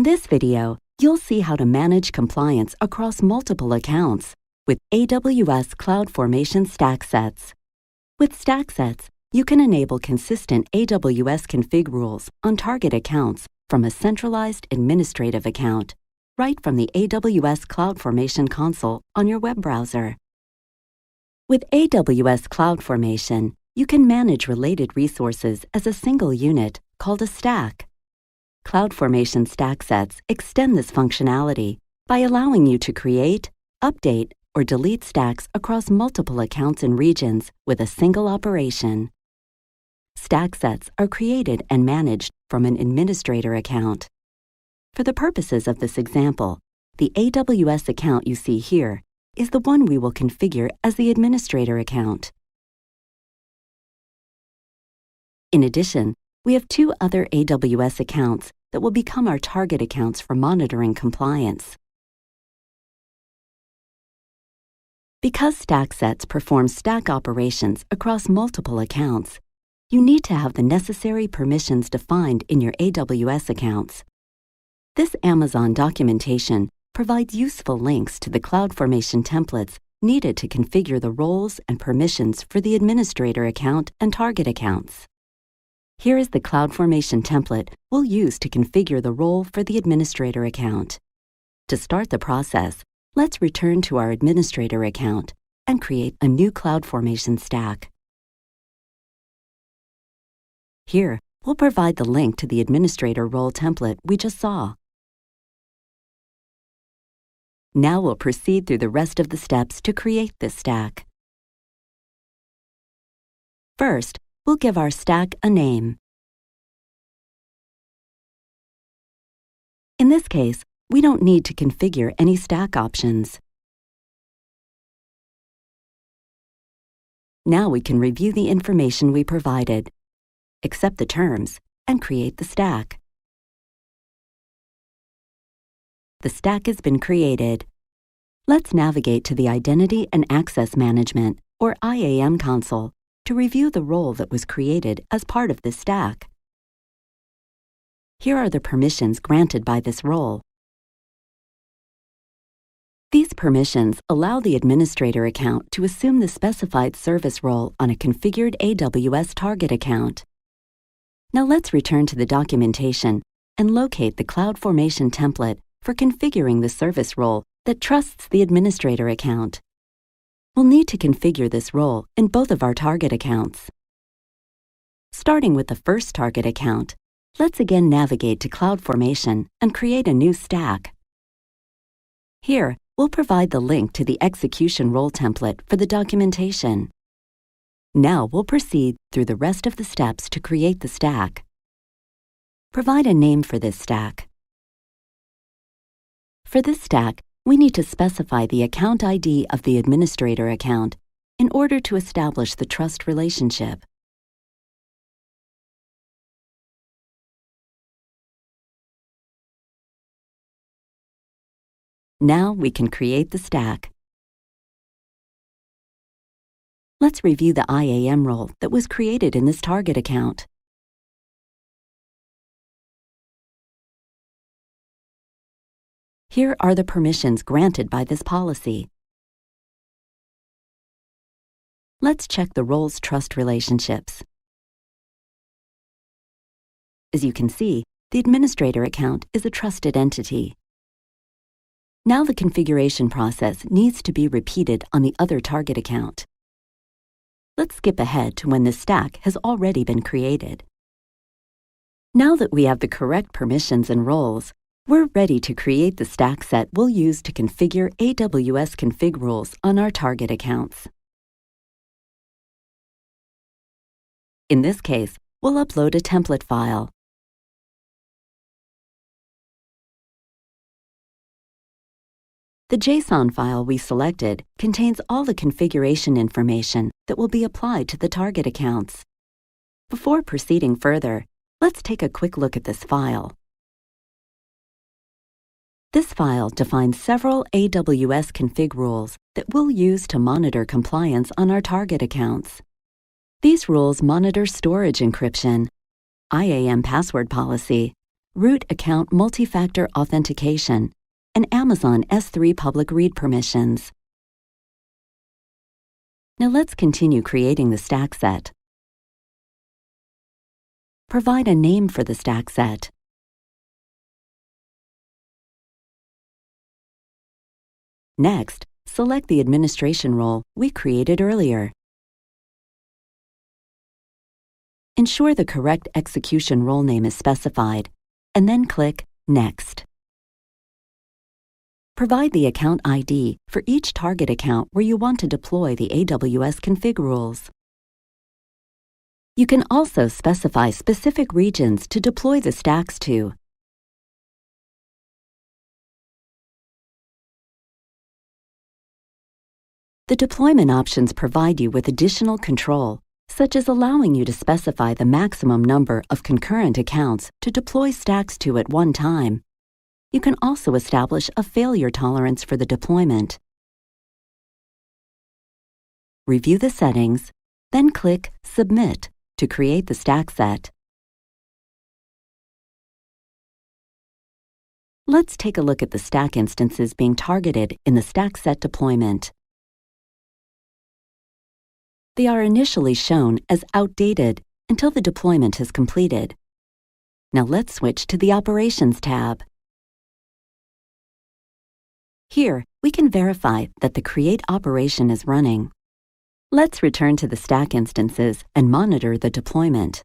In this video, you'll see how to manage compliance across multiple accounts with AWS CloudFormation StackSets. With StackSets, you can enable consistent AWS config rules on target accounts from a centralized administrative account, right from the AWS CloudFormation console on your web browser. With AWS CloudFormation, you can manage related resources as a single unit called a stack. CloudFormation StackSets extend this functionality by allowing you to create, update, or delete stacks across multiple accounts and regions with a single operation. StackSets are created and managed from an administrator account. For the purposes of this example, the AWS account you see here is the one we will configure as the administrator account. In addition, we have two other AWS accounts that will become our target accounts for monitoring compliance. Because StackSets performs stack operations across multiple accounts, you need to have the necessary permissions defined in your AWS accounts. This Amazon documentation provides useful links to the CloudFormation templates needed to configure the roles and permissions for the administrator account and target accounts. Here is the CloudFormation template we'll use to configure the role for the administrator account. To start the process, let's return to our administrator account and create a new CloudFormation stack. Here, we'll provide the link to the administrator role template we just saw. Now we'll proceed through the rest of the steps to create this stack. First, we'll give our stack a name. In this case, we don't need to configure any stack options. Now we can review the information we provided, accept the terms, and create the stack. The stack has been created. Let's navigate to the Identity and Access Management, or IAM console, to review the role that was created as part of this stack. Here are the permissions granted by this role. These permissions allow the administrator account to assume the specified service role on a configured AWS target account. Now let's return to the documentation and locate the CloudFormation template for configuring the service role that trusts the administrator account. We'll need to configure this role in both of our target accounts. Starting with the first target account, let's again navigate to CloudFormation and create a new stack. Here, we'll provide the link to the execution role template for the documentation. Now we'll proceed through the rest of the steps to create the stack. Provide a name for this stack. For this stack, we need to specify the account ID of the administrator account in order to establish the trust relationship. Now we can create the stack. Let's review the IAM role that was created in this target account. Here are the permissions granted by this policy. Let's check the role's trust relationships. As you can see, the administrator account is a trusted entity. Now the configuration process needs to be repeated on the other target account. Let's skip ahead to when this stack has already been created. Now that we have the correct permissions and roles, we're ready to create the stack set we'll use to configure AWS config rules on our target accounts. In this case, we'll upload a template file. The JSON file we selected contains all the configuration information that will be applied to the target accounts. Before proceeding further, let's take a quick look at this file. This file defines several AWS config rules that we'll use to monitor compliance on our target accounts. These rules monitor storage encryption, IAM password policy, root account multi-factor authentication, and Amazon S3 public read permissions. Now let's continue creating the stack set. Provide a name for the stack set. Next, select the administration role we created earlier. Ensure the correct execution role name is specified, and then click Next. Provide the account ID for each target account where you want to deploy the AWS config rules. You can also specify specific regions to deploy the stacks to. The deployment options provide you with additional control, such as allowing you to specify the maximum number of concurrent accounts to deploy stacks to at one time. You can also establish a failure tolerance for the deployment. Review the settings, then click Submit to create the stack set. Let's take a look at the stack instances being targeted in the stack set deployment. They are initially shown as outdated until the deployment is completed. Now let's switch to the Operations tab. Here, we can verify that the Create operation is running. Let's return to the stack instances and monitor the deployment.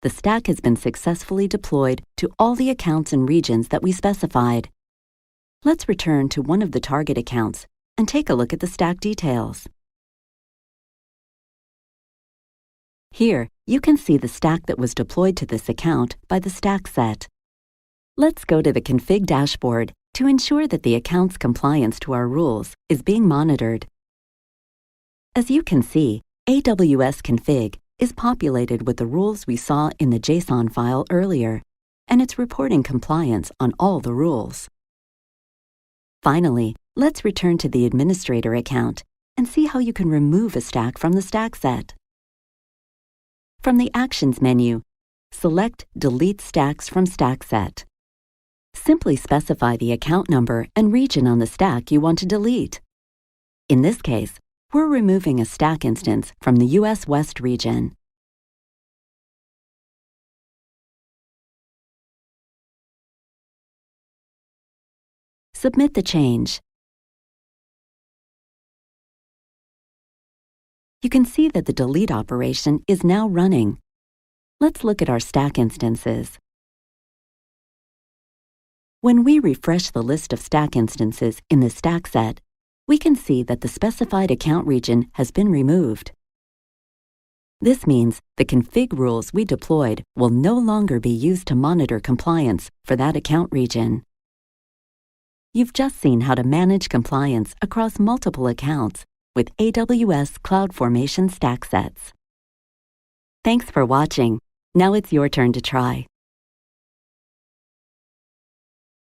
The stack has been successfully deployed to all the accounts and regions that we specified. Let's return to one of the target accounts and take a look at the stack details. Here, you can see the stack that was deployed to this account by the stack set. Let's go to the Config dashboard to ensure that the account's compliance to our rules is being monitored. As you can see, AWS Config is populated with the rules we saw in the JSON file earlier, and it's reporting compliance on all the rules. Finally, let's return to the administrator account and see how you can remove a stack from the stack set. From the Actions menu, select Delete Stacks from Stack Set. Simply specify the account number and region on the stack you want to delete. In this case, we're removing a stack instance from the US West region. Submit the change. You can see that the delete operation is now running. Let's look at our stack instances. When we refresh the list of stack instances in the stack set, we can see that the specified account region has been removed. This means the config rules we deployed will no longer be used to monitor compliance for that account region. You've just seen how to manage compliance across multiple accounts with AWS CloudFormation StackSets. Thanks for watching. Now it's your turn to try.